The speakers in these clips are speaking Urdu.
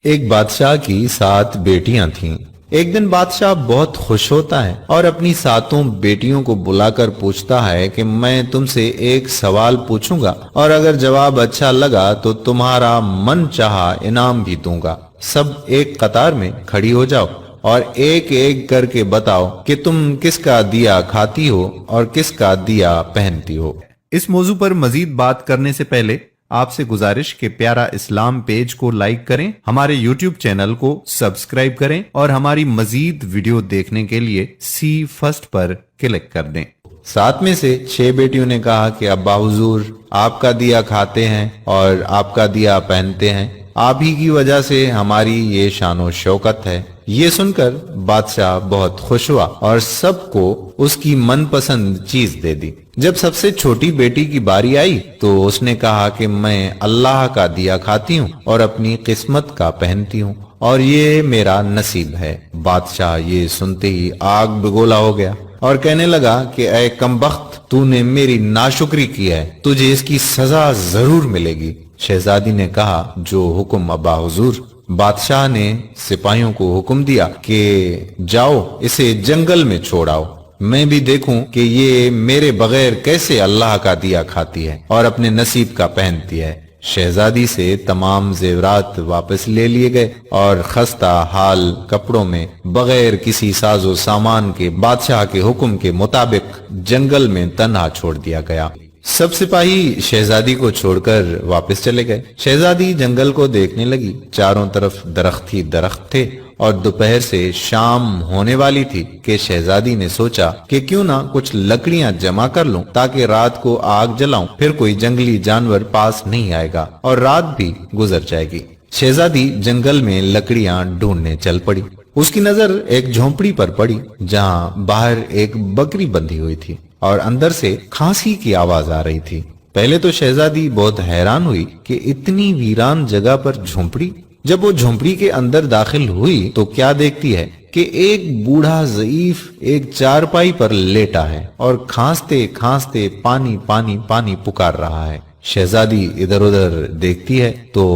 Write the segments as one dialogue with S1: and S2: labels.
S1: ایک بادشاہ کی 7 بیٹیاں تھیں۔ ایک دن بادشاہ بہت خوش ہوتا ہے اور اپنی 7 بیٹیوں کو بلا کر پوچھتا ہے کہ میں تم سے ایک سوال پوچھوں گا اور اگر جواب اچھا لگا تو تمہارا من چاہا انعام بھی دوں گا۔ سب ایک قطار میں کھڑی ہو جاؤ اور ایک ایک کر کے بتاؤ کہ تم کس کا دیا کھاتی ہو اور کس کا دیا پہنتی ہو۔
S2: اس موضوع پر مزید بات کرنے سے پہلے آپ سے گزارش کہ پیارا اسلام پیج کو لائک کریں، ہمارے یوٹیوب چینل کو سبسکرائب کریں اور ہماری مزید ویڈیو دیکھنے کے لیے سی فرسٹ پر کلک کر دیں۔
S1: 7 میں سے 6 بیٹیوں نے کہا کہ ابا حضور آپ کا دیا کھاتے ہیں اور آپ کا دیا پہنتے ہیں، آپ ہی کی وجہ سے ہماری یہ شان و شوکت ہے۔ یہ سن کر بادشاہ بہت خوش ہوا اور سب کو اس کی من پسند چیز دے دی۔ جب سب سے چھوٹی بیٹی کی باری آئی تو اس نے کہا کہ میں اللہ کا دیا کھاتی ہوں اور اپنی قسمت کا پہنتی ہوں اور یہ میرا نصیب ہے۔ بادشاہ یہ سنتے ہی آگ بگولا ہو گیا اور کہنے لگا کہ اے کمبخت، تو نے میری ناشکری کی ہے، تجھے اس کی سزا ضرور ملے گی۔ شہزادی نے کہا جو حکم ابا حضور۔ بادشاہ نے سپاہیوں کو حکم دیا کہ جاؤ اسے جنگل میں چھوڑ آؤ، میں بھی دیکھوں کہ یہ میرے بغیر کیسے اللہ کا دیا کھاتی ہے اور اپنے نصیب کا پہنتی ہے۔ شہزادی سے تمام زیورات واپس لے لیے گئے اور خستہ حال کپڑوں میں بغیر کسی ساز و سامان کے بادشاہ کے حکم کے مطابق جنگل میں تنہا چھوڑ دیا گیا۔ سب سپاہی شہزادی کو چھوڑ کر واپس چلے گئے۔ شہزادی جنگل کو دیکھنے لگی، چاروں طرف درخت ہی درخت تھے اور دوپہر سے شام ہونے والی تھی کہ شہزادی نے سوچا کہ کیوں نہ کچھ لکڑیاں جمع کر لوں تاکہ رات کو آگ جلاؤں، پھر کوئی جنگلی جانور پاس نہیں آئے گا اور رات بھی گزر جائے گی۔ شہزادی جنگل میں لکڑیاں ڈھونڈنے چل پڑی۔ اس کی نظر ایک جھونپڑی پر پڑی جہاں باہر ایک بکری بندھی ہوئی تھی اور اندر سے کھانسی کی آواز آ رہی تھی۔ پہلے تو شہزادی بہت حیران ہوئی کہ اتنی ویران جگہ پر جھونپڑی۔ جب وہ جھونپڑی کے اندر داخل ہوئی تو کیا دیکھتی ہے کہ ایک بوڑھا ضعیف ایک چارپائی پر لیٹا ہے اور کھانستے کھانستے پانی پانی پانی پکار رہا ہے۔ شہزادی ادھر ادھر دیکھتی ہے تو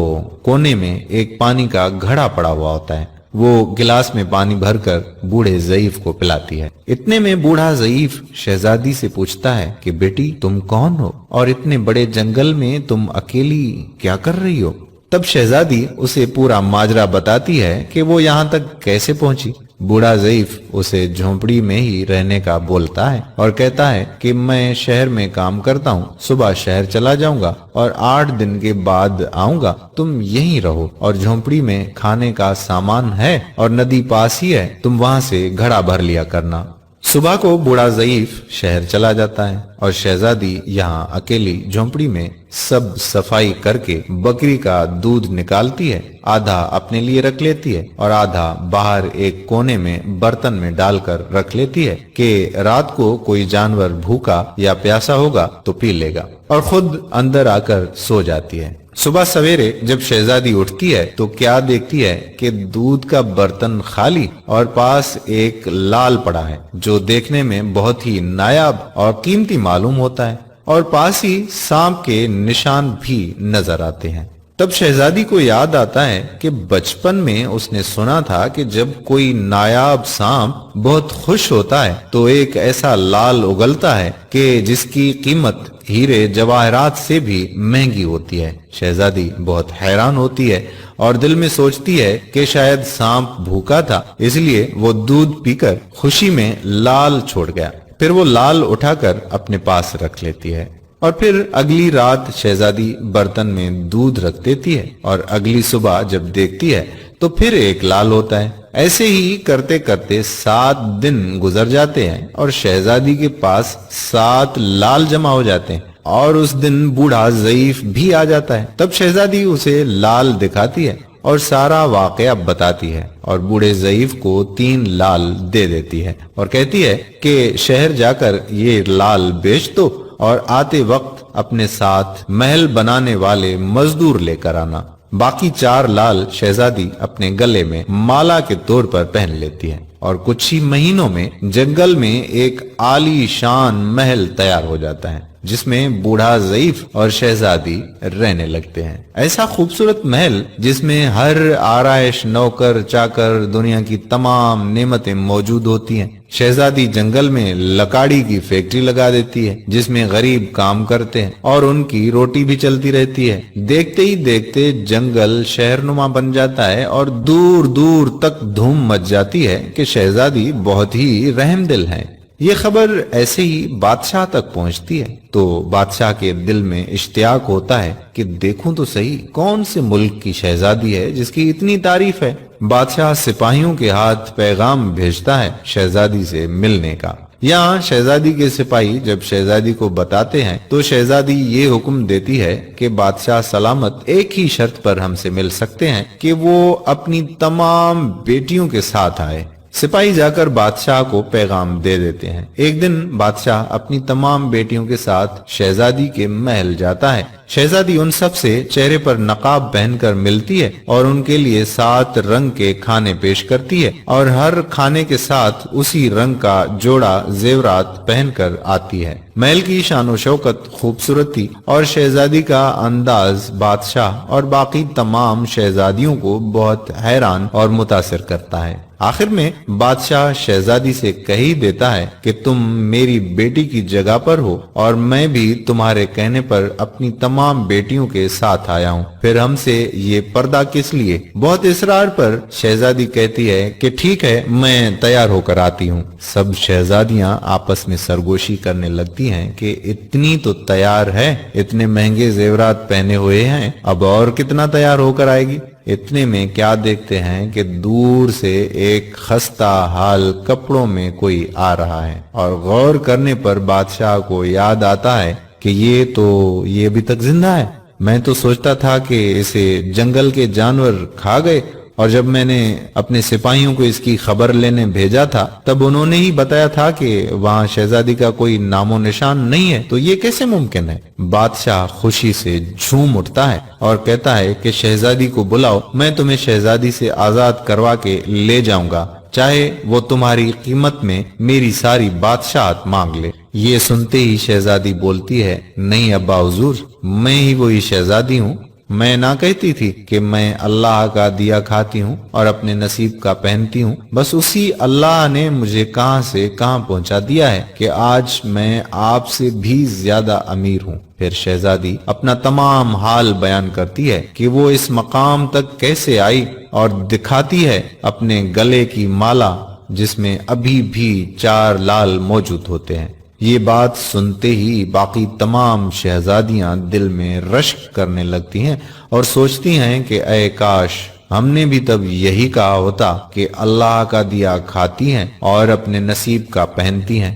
S1: کونے میں ایک پانی کا گھڑا پڑا ہوا ہوتا ہے۔ وہ گلاس میں پانی بھر کر بوڑھے ضعیف کو پلاتی ہے۔ اتنے میں بوڑھا ضعیف شہزادی سے پوچھتا ہے کہ بیٹی تم کون ہو اور اتنے بڑے جنگل میں تم اکیلی کیا کر رہی ہو؟ تب شہزادی اسے پورا ماجرا بتاتی ہے کہ وہ یہاں تک کیسے پہنچی۔ بوڑھا ضعیف اسے جھونپڑی میں ہی رہنے کا بولتا ہے اور کہتا ہے کہ میں شہر میں کام کرتا ہوں، صبح شہر چلا جاؤں گا اور 8 دن کے بعد آؤں گا، تم یہیں رہو اور جھونپڑی میں کھانے کا سامان ہے اور ندی پاس ہی ہے، تم وہاں سے گھڑا بھر لیا کرنا۔ صبح کو بوڑھا ضعیف شہر چلا جاتا ہے اور شہزادی یہاں اکیلی جھونپڑی میں سب صفائی کر کے بکری کا دودھ نکالتی ہے، آدھا اپنے لیے رکھ لیتی ہے اور آدھا باہر ایک کونے میں برتن میں ڈال کر رکھ لیتی ہے کہ رات کو کوئی جانور بھوکا یا پیاسا ہوگا تو پی لے گا، اور خود اندر آ کر سو جاتی ہے۔ صبح سویرے جب شہزادی اٹھتی ہے تو کیا دیکھتی ہے کہ دودھ کا برتن خالی اور پاس ایک لال پڑا ہے جو دیکھنے میں بہت ہی نایاب اور قیمتی معلوم ہوتا ہے، اور پاس ہی سانپ کے نشان بھی نظر آتے ہیں۔ تب شہزادی کو یاد آتا ہے کہ بچپن میں اس نے سنا تھا کہ جب کوئی نایاب سانپ بہت خوش ہوتا ہے تو ایک ایسا لال اگلتا ہے کہ جس کی قیمت ہیرے جواہرات سے بھی مہنگی ہوتی ہے۔ شہزادی بہت حیران ہوتی ہے اور دل میں سوچتی ہے کہ شاید سانپ بھوکا تھا، اس لیے وہ دودھ پی کر خوشی میں لال چھوڑ گیا۔ پھر وہ لال اٹھا کر اپنے پاس رکھ لیتی ہے اور پھر اگلی رات شہزادی برتن میں دودھ رکھ دیتی ہے اور اگلی صبح جب دیکھتی ہے تو پھر ایک لال ہوتا ہے۔ ایسے ہی کرتے کرتے 7 دن گزر جاتے ہیں اور شہزادی کے پاس 7 لال جمع ہو جاتے ہیں اور اس دن بوڑھا ضعیف بھی آ جاتا ہے۔ تب شہزادی اسے لال دکھاتی ہے اور سارا واقعہ بتاتی ہے اور بوڑھے ضعیف کو 3 لال دے دیتی ہے اور کہتی ہے کہ شہر جا کر یہ لال بیچ دو اور آتے وقت اپنے ساتھ محل بنانے والے مزدور لے کر آنا۔ باقی 4 لال شہزادی اپنے گلے میں مالا کے طور پر پہن لیتی ہے اور کچھ ہی مہینوں میں جنگل میں ایک عالی شان محل تیار ہو جاتا ہے۔ جس میں بوڑھا ضعیف اور شہزادی رہنے لگتے ہیں۔ ایسا خوبصورت محل جس میں ہر آرائش، نوکر چاکر، دنیا کی تمام نعمتیں موجود ہوتی ہیں۔ شہزادی جنگل میں لکاڑی کی فیکٹری لگا دیتی ہے جس میں غریب کام کرتے ہیں اور ان کی روٹی بھی چلتی رہتی ہے۔ دیکھتے ہی دیکھتے جنگل شہر نما بن جاتا ہے اور دور دور تک دھوم مچ جاتی ہے کہ شہزادی بہت ہی رحم دل ہے۔ یہ خبر ایسے ہی بادشاہ تک پہنچتی ہے تو بادشاہ کے دل میں اشتیاق ہوتا ہے کہ دیکھوں تو صحیح کون سے ملک کی شہزادی ہے جس کی اتنی تعریف ہے۔ بادشاہ سپاہیوں کے ہاتھ پیغام بھیجتا ہے شہزادی سے ملنے کا۔ یہاں شہزادی کے سپاہی جب شہزادی کو بتاتے ہیں تو شہزادی یہ حکم دیتی ہے کہ بادشاہ سلامت ایک ہی شرط پر ہم سے مل سکتے ہیں کہ وہ اپنی تمام بیٹیوں کے ساتھ آئے۔ سپاہی جا کر بادشاہ کو پیغام دے دیتے ہیں۔ ایک دن بادشاہ اپنی تمام بیٹیوں کے ساتھ شہزادی کے محل جاتا ہے۔ شہزادی ان سب سے چہرے پر نقاب پہن کر ملتی ہے اور ان کے لیے 7 رنگ کے کھانے پیش کرتی ہے اور ہر کھانے کے ساتھ اسی رنگ کا جوڑا زیورات پہن کر آتی ہے۔ محل کی شان و شوکت، خوبصورتی اور شہزادی کا انداز بادشاہ اور باقی تمام شہزادیوں کو بہت حیران اور متاثر کرتا ہے۔ آخر میں بادشاہ شہزادی سے کہہ ہی دیتا ہے کہ تم میری بیٹی کی جگہ پر ہو اور میں بھی تمہارے کہنے پر اپنی تمام بیٹیوں کے ساتھ آیا ہوں، پھر ہم سے یہ پردہ کس لیے؟ بہت اصرار پر شہزادی کہتی ہے کہ ٹھیک ہے، میں تیار ہو کر آتی ہوں۔ سب شہزادیاں آپس میں سرگوشی کرنے لگتی ہیں کہ اتنی تو تیار ہے، اتنے مہنگے زیورات پہنے ہوئے ہیں، اب اور کتنا تیار ہو کر آئے گی؟ اتنے میں کیا دیکھتے ہیں کہ دور سے ایک خستہ حال کپڑوں میں کوئی آ رہا ہے اور غور کرنے پر بادشاہ کو یاد آتا ہے کہ یہ ابھی تک زندہ ہے۔ میں تو سوچتا تھا کہ اسے جنگل کے جانور کھا گئے، اور جب میں نے اپنے سپاہیوں کو اس کی خبر لینے بھیجا تھا تب انہوں نے ہی بتایا تھا کہ وہاں شہزادی کا کوئی نام و نشان نہیں ہے، تو یہ کیسے ممکن ہے؟ بادشاہ خوشی سے جھوم اٹھتا ہے اور کہتا ہے کہ شہزادی کو بلاؤ، میں تمہیں شہزادی سے آزاد کروا کے لے جاؤں گا، چاہے وہ تمہاری قیمت میں میری ساری بادشاہت مانگ لے۔ یہ سنتے ہی شہزادی بولتی ہے، نہیں ابا حضور، میں ہی وہی شہزادی ہوں۔ میں نہ کہتی تھی کہ میں اللہ کا دیا کھاتی ہوں اور اپنے نصیب کا پہنتی ہوں، بس اسی اللہ نے مجھے کہاں سے کہاں پہنچا دیا ہے کہ آج میں آپ سے بھی زیادہ امیر ہوں۔ پھر شہزادی اپنا تمام حال بیان کرتی ہے کہ وہ اس مقام تک کیسے آئی اور دکھاتی ہے اپنے گلے کی مالا جس میں ابھی بھی 4 لال موجود ہوتے ہیں۔ یہ بات سنتے ہی باقی تمام شہزادیاں دل میں رشک کرنے لگتی ہیں اور سوچتی ہیں کہ اے کاش ہم نے بھی تب یہی کہا ہوتا کہ اللہ کا دیا کھاتی ہیں اور اپنے نصیب کا پہنتی ہیں۔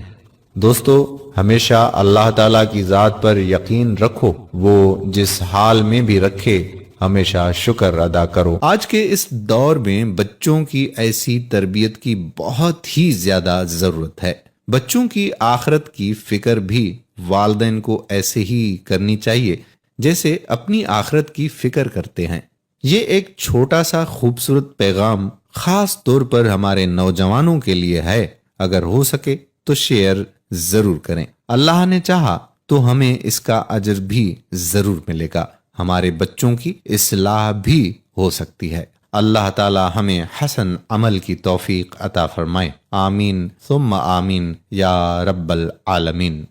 S1: دوستو، ہمیشہ اللہ تعالیٰ کی ذات پر یقین رکھو، وہ جس حال میں بھی رکھے ہمیشہ شکر ادا کرو۔
S2: آج کے اس دور میں بچوں کی ایسی تربیت کی بہت ہی زیادہ ضرورت ہے۔ بچوں کی آخرت کی فکر بھی والدین کو ایسے ہی کرنی چاہیے جیسے اپنی آخرت کی فکر کرتے ہیں۔ یہ ایک چھوٹا سا خوبصورت پیغام خاص طور پر ہمارے نوجوانوں کے لیے ہے، اگر ہو سکے تو شیئر ضرور کریں۔ اللہ نے چاہا تو ہمیں اس کا اجر بھی ضرور ملے گا، ہمارے بچوں کی اصلاح بھی ہو سکتی ہے۔ اللہ تعالی ہمیں حسن عمل کی توفیق عطا فرمائے، آمین ثم آمین یا رب العالمین۔